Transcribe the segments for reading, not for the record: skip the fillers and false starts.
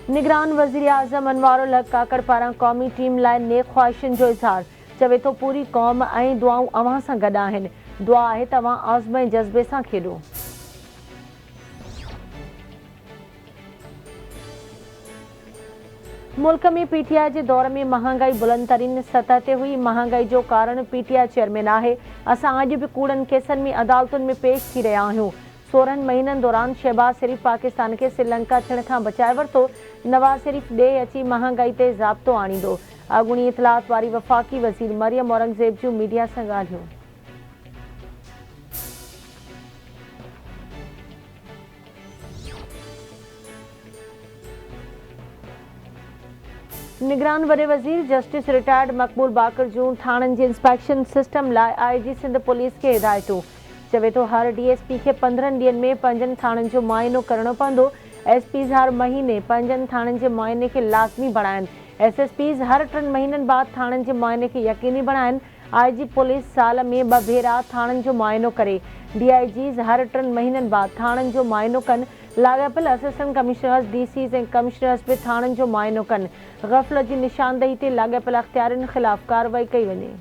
निगरान वज़ीर आज़म अनवारुल हक़ काकड़ पारां क़ौमी टीम लाइ नेक ख़्वाहिशनि जो इज़हार। चवे थो पूरी क़ौम ऐं दुआऊं अव्हां सां गॾु आहिनि। दुआ आहे त तव्हां आज़म ऐं जज़्बे सां खेॾो। मुल्क में पीटीआई जे दौर में महांगाई बुलंद तरीन सतह ते हुई। महांगाई जो कारण पीटीआई चेयरमैन आहे। असां अॼु बि कूड़नि केसनि में अदालतुनि में पेश थी रहिया आहियूं। 16 महीननि दौरान शहबाज शरीफ़ पाकिस्तान खे श्रीलंका थियण खां बचाए वरितो। नवाज़ शरीफ़ ॾे अची महांगाई ते ज़ाब्तो आणींदो। अॻूणी इतलात वारी वफ़ाक़ी वज़ीर मरियम औरंगज़ेब जूं मीडिया सां ॻाल्हियूं। निगरान वॾे वज़ीर जस्टिस रिटायर्ड मक़बूल बाकर जूं थाणनि जे इंस्पेक्शन सिस्टम लाइ आईजी सिंध पुलिस खे हिदायतूं। चवे थो हर डीएसपी खे 15 ॾींहनि में 5 थाणनि जो मुआइनो करणो पवंदो। एसपीज़ हर महीने 5 थाणनि जे मुआइने खे लाज़मी बणाइनि। एसएसपीज़ हर 3 महीननि बाद थाणनि जे मुआइने खे यकीनी बणाइनि। आईजी पुलिस साल में 2 भेरा थाणनि जो मुआइनो करे। डीआईजीज़ हर 3 महीननि बाद थाणनि जो मुआइनो कनि। लाॻापियल असिस्टेंट कमिश्नर्स डीसीज़ ऐं कमिश्नर्स बि थाणनि जो मुआइनो कनि। ग़फ़लत जी निशानदेही ते लाॻापियल अख़्तियारनि ख़िलाफ़ कार्रवाई कई वञे।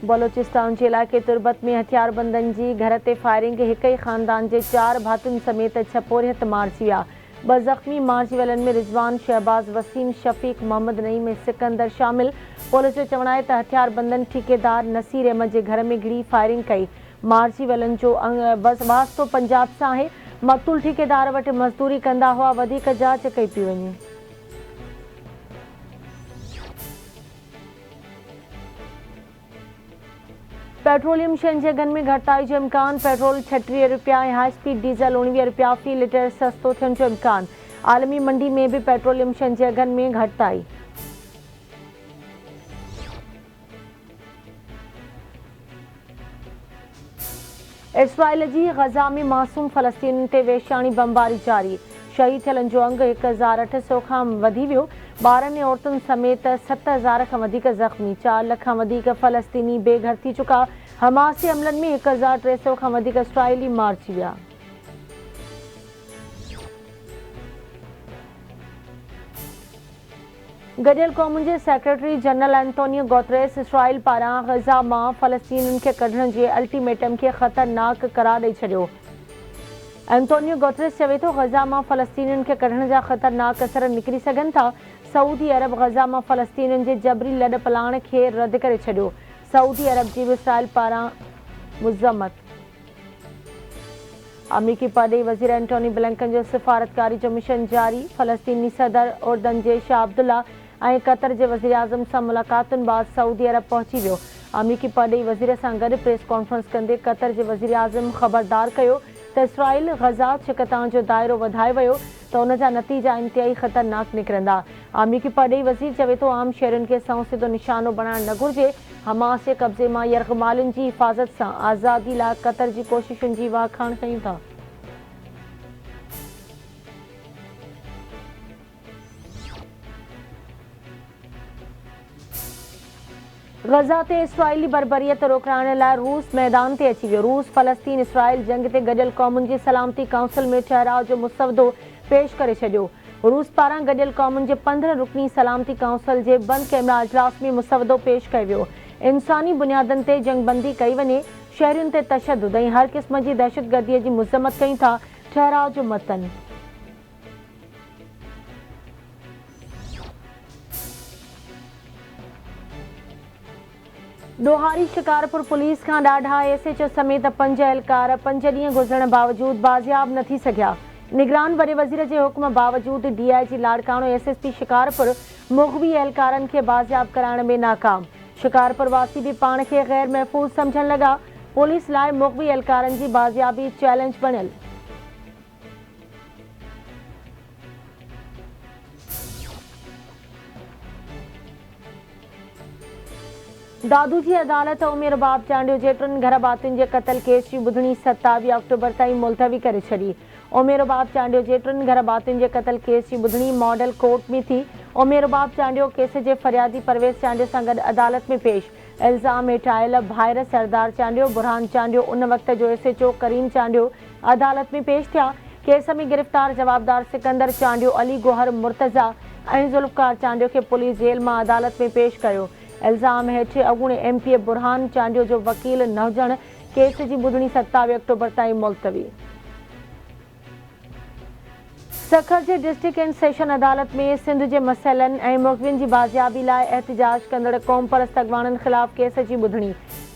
बलोचिस्तान जे इलाइक़े तुर्बत में हथियारबंदनि जी घर ते फायरिंग। हिक ई ख़ानदान जे 4 भातियुनि समेत 6 पोरियत मारिजी विया। 2 ज़ख़्मी मारिजी वियलनि में रिज़वान, शहबाज़, वसीम, शफ़ीक़, मोहम्मद नईम ऐं सिकंदर शामिल। पुलिस जो चवणु आहे त हथियारबंदनि ठेकेदार नसीर अहमद जे घर में घिड़ी फायरिंग कई। मारिजी वियलनि जो वास्तो पंजाब सां आहे। मक़तूल ठेकेदार वटि मज़दूरी कंदा हुआ। वधीक जांच कई पई वञे। पेट्रोलियम शयुनि जे अघनि में घटिताई जो इम्कान। पेट्रोल 36 रुपया ऐं हाई स्पीड डीज़ल 19 रुपया फ़ी लीटर सस्तो थियण जो इम्कान। आलमी मंडी में बि पेट्रोलियम शयुनि जे अघनि में घटिताई। इसराइल जी ग़ज़ा में मासूम फ़लस्तीनियुनि ते वेश्याणी बमबारी जारी। शहीद थियलनि जो अंग 1800 खां वधी वियो। ॿारनि ऐं औरतुनि समेत 7000 खां वधीक ज़ख़्मी। 4 लख खां वधीक फ़लस्तीनी बेघर थी चुका। हमास जे हमलनि में 1300 खां वधीक इसराइली मारिजी विया। गॾियल क़ौमुनि जे secretary general Antonio Guterres Israel पारां ग़ज़ा मां फ़लस्तीनियुनि खे कढण जे अल्टीमेटम खे ख़तरनाक करार ॾेई छॾियो। एंटोनियो गुतेरेस चवे थो ग़ज़ा मां फ़लस्तीनियुनि खे कढण जा ख़तरनाक असर निकिरी सघनि था। सऊदी अरब ग़ज़ा मां फ़लस्तीनियुनि जे जबरी लॾ पलाण खे रद्द करे छॾियो। सऊदी अरब जी बि इसराइल पारां मुज़म्मत। अमरीकी परॾेही वज़ीर एंटोनी ब्लिंकन जो सिफ़ारतकारी जो मिशन जारी। फ़लस्तीनी सदर उर्दन जे शाह अब्दुल्ला ऐं क़तर जे वज़ीर आज़म सां मुलाक़ातुनि बाद सऊदी अरब पहुची वियो। अमरीकी परॾेही वज़ीर सां गॾु प्रेस कॉन्फ्रेंस कंदे क़तर जे वज़ीर आज़म ख़बरदार कयो त इसराइल ग़ज़ा छिकतां जो दाइरो वधाए वियो त उन जा नतीजा इंतिहाई ख़तरनाक निकिरंदा। अमरीकी परॾेही वज़ीर चवे थो आम शहरुनि खे संसिदो निशानो बणाइणु न घुरिजे। हमास जे कब्ज़े मां यरग़मालियुनि जी हिफ़ाज़त सां आज़ादी लाइ क़तर जी कोशिशुनि जी वाखाण कयूं था। ग़ज़ा ते इसराइली बर्बरियत रोकाइण लाइ रूस मैदान ते अची वियो। रूस फ़लस्तीन इसराइल जंग ते गॾियल क़ौमुनि जी सलामती काउंसिल में ठहराव जो मुसवदो पेश करे छॾियो। रूस पारां गॾियल क़ौमुनि जे 15 रुकनी सलामती काउंसिल जे बंदि कैमरा इजलास में मुसवदो पेश कयो वियो। इंसानी बुनियादनि ते जंगबंदी कई वञे, शहरियुनि ते तशदुद ऐं हर क़िस्म जी दहशतगर्दीअ जी मज़म्मत कयूं था। ठहराव जो मतन ॾोहारी शिकारपुर पुलिस खां ॾाढा एसएचओ समेत 5 एहलकार 5 ॾींहं गुज़रण बावजूदि बाज़ियाब न थी सघिया। निगरान वॾे वज़ीर जे हुक्म बावजूदि डीआईजी लाड़काणो एसएसपी शिकारपुर मुग़वी एहलकारनि खे बाज़ियाब कराइण में नाकाम। शिकारपुर वासी बि पाण खे ग़ैर महफ़ूज़ सम्झण लॻा। पुलिस लाइ मुग़वी एहलकारनि जी बाज़ियाबी चैलेंज बणियल। दादू जी अदालत उमेर बाब चांडियो जे 3 घर भातियुनि जे क़तल केस जी ॿुधणी 27 अक्टूबर ताईं मुलतवी करे छॾी। उमेर बाब चांडियो जे 3 घर भातियुनि जे क़तल केस जी ॿुधणी मॉडल कोर्ट में थी। उमेर बाब चांडियो केस जे फरियादी परवेज़ चांडियो सां गॾु अदालत में पेश। इल्ज़ाम हेठि आयल भाइर सरदार चांडियो, बुरहान चांडियो उन वक़्त जो SHO करीम चांडियो अदालत में पेश थिया। केस में गिरफ़्तार जवाबदार सिकंदर चांडियो, अली गोहर मुर्तज़ा ऐं ज़ुल्फ़कार चांडियो खे पुलिस जेल में अदालत में पेश कयो। इल्ज़ाम हेठि अॻूणे MP बुरहान चांडियो जो वकील न हुजण, केस की ॿुधणी 27 अक्टूबर ताईं मुलतवी। सखर जे डिस्ट्रिक्ट एंड सेशन अदालत में सिंध के मसइलनि ऐं मुग़विन की बाज़ियाबी लाइ एहतजाज कंदड़ क़ौम परस्त अॻवाननि ख़िलाफ़ केस की ॿुधणी।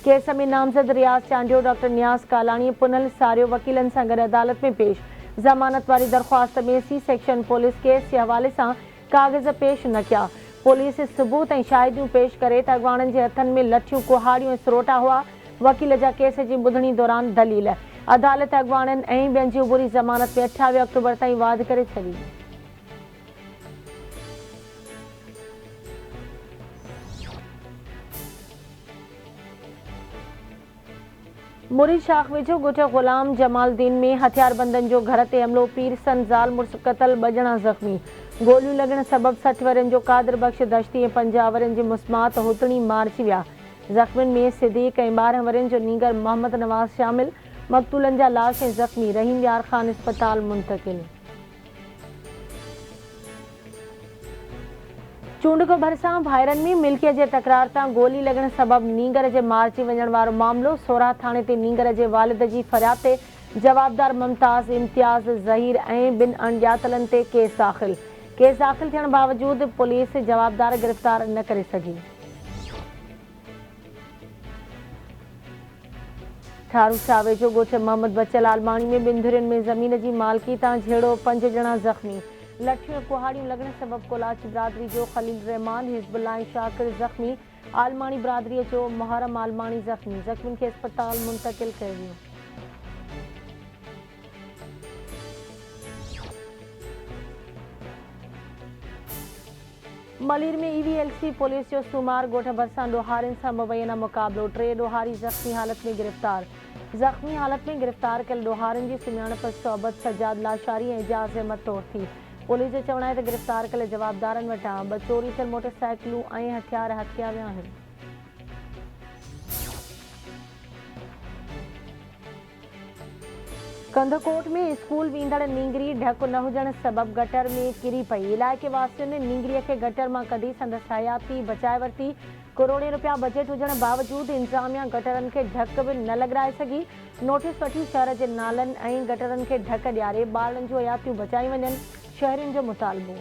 केस में नामज़द रियाज़ चांडियो, डॉक्टर नियाज़ कालाणी पुनल सारियो वकीलन सां गॾु अदालत में पेश। ज़मानत वारी दरख़्वास्त में C सेक्शन पुलिस केस के हवाले से कागज़ पेश न किया। पुलिस सबूत ऐं शाहिदियूं पेश करे त अॻवाननि जे हथनि में लठियूं, कुहाड़ियूं ऐं सरोटा हुआ। वकील जा केस की ॿुधणी दौरान दलील। अदालत अॻवाननि ऐं ॿियनि जी उबूरी ज़मानत में 28 अक्टूबर ताईं वाध करे छॾी। मुरी शाख वेझो ॻोठ ग़ुलाम जमालुद्दीन में हथियारबंदनि जो घर ते हमलो, पीरसन ज़ाल मुड़ुस क़तल, 2 ॼणा ज़ख़्मी। गोलियूं लॻण सबबि 60 वरनि जो कादिर बख़्श दश्ती ऐं 50 वरनि जी मुस्मात हुतणी मारिजी विया। ज़ख़्मियुनि में सिद्दीक़ ऐं 12 वरनि जो नींगर मोहम्मद नवाज़ शामिल। मक़तूलनि जा लाश ऐं ज़ख़्मी रहीम यार ख़ान अस्पताल मुंतक़िल। चूंडको भरिसां भाइरनि में मिल्कीअत जे तकरार तां गोली लॻण सबबि नींगर जे मारिजी वञण वारो मामिलो। सोराह थाणे ते नींगर जे वालिद जी फरियाद ते जवाबदार मुमताज़, इम्तियाज़, ज़हीर ऐं 2 अणॼातलनि ते केस दाख़िल। केस दाख़िल थियण बावजूद पुलिस जवाबदार गिरफ़्तार न करे सघी। ठारू शाह वेझो ॻोठ मोहम्मद बचल आलमाणी में 2 धुरियुनि में ज़मीन की मालिकी तां झेड़ो, 5 ॼणा ज़ख़्मी। लठियूं ऐं कुहाड़ियूं लॻण सबबि कोलाची बिरादरी जो ख़लील रहमान, हिज़्बुल्लाह ऐं शाकिर ज़ख़्मी। आलमाणी बिरादरीअ जो मुहर्रम आलमाणी ज़ख़्मी। ज़ख़्मियुनि खे अस्पताल मुंतक़िल कयो वियो। मलीर में EVLC पुलिस जो सूमार ॻोठ भरिसां ॾोहारियुनि सां मुबैना मुक़ाबलो। 3 ॾोहारी ज़ख़्मी हालत में गिरफ़्तार। ज़ख़्मी हालत में गिरफ़्तार कयल ॾोहारियुनि जी सुञाणप सोबत सजाद लाशारी ऐं एजाज़ अहमद तौर थी। पुलिस जो चवणु आहे त गिरफ़्तार कयल जवाबदारनि वटां 2 चोरी थियल मोटरसाइकिलूं ऐं हथियार हथिया विया आहिनि। कंधकोट में स्कूल वेंदड़ नींगरी ढक न हुजण सबबि गटर में किरी पई। इलाइक़े वासियुनि नींगरीअ खे गटर मां कढी संदसि हयाती बचाए वरिती। करोड़े रुपया बजट हुजण बावजूदि इंतज़ामिया गटरनि खे ढक बि न लॻाराए सघी। नोटिस वठी शहर जे नालनि ऐं गटरनि खे ढक ॾियारे ॿारनि जूं हयातियूं बचाई वञनि, शहरियुनि जो मुतालबो।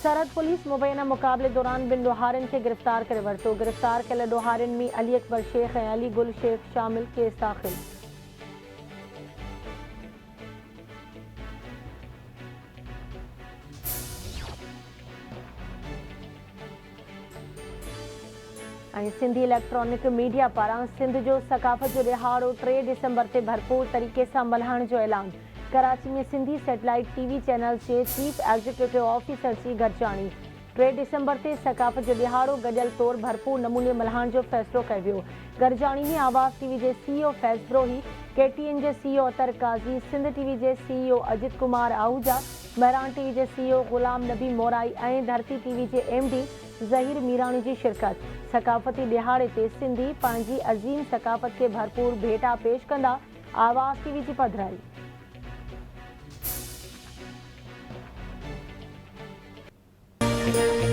सरहद पुलिस मुबैना मुक़ाबले दौरान 2 ॾोहारियुनि खे गिरफ़्तार करे वरितो। गिरफ़्तार कयल ॾोहारियुनि में अली अकबर शेख ऐं अली गुल शेख शामिल। केस दाख़िल। ऐं सिंधी इलेक्ट्रॉनिक मीडिया पारां सिंध जो सकाफ़त जो ॾिहाड़ो 3 डिसंबर ते भरपूर तरीक़े सां मल्हाइण जो ऐलान। कराची में सिंधी सैटेलाइट TV चैनल जे चीफ एग्जीक्यूटिव ऑफिसर जी गॾिजाणी। 3 डिसंबर ते सकाफ़त जो ॾिहाड़ो गॾियल तौर भरपूर नमूने मल्हाइण जो फ़ैसिलो कयो वियो। गॾिजाणी में आवाज़ TV जे CEO फैज़ ब्रोही, KTN जे CEO अतर काज़ी, सिंध TV जे CEO अजित कुमार आहूजा, महरान TV जे CEO ग़ुलाम नबी मोराई ऐं धरती TV जे MD ज़हीर मीरानी जी शिरकत। सकाफ़ती ॾिहाड़े ते सिंधी पंहिंजी अज़ीम सकाफ़त खे भरपूर भेटा पेश कंदा। आवाज़ TV जी पधिराई। Thank you.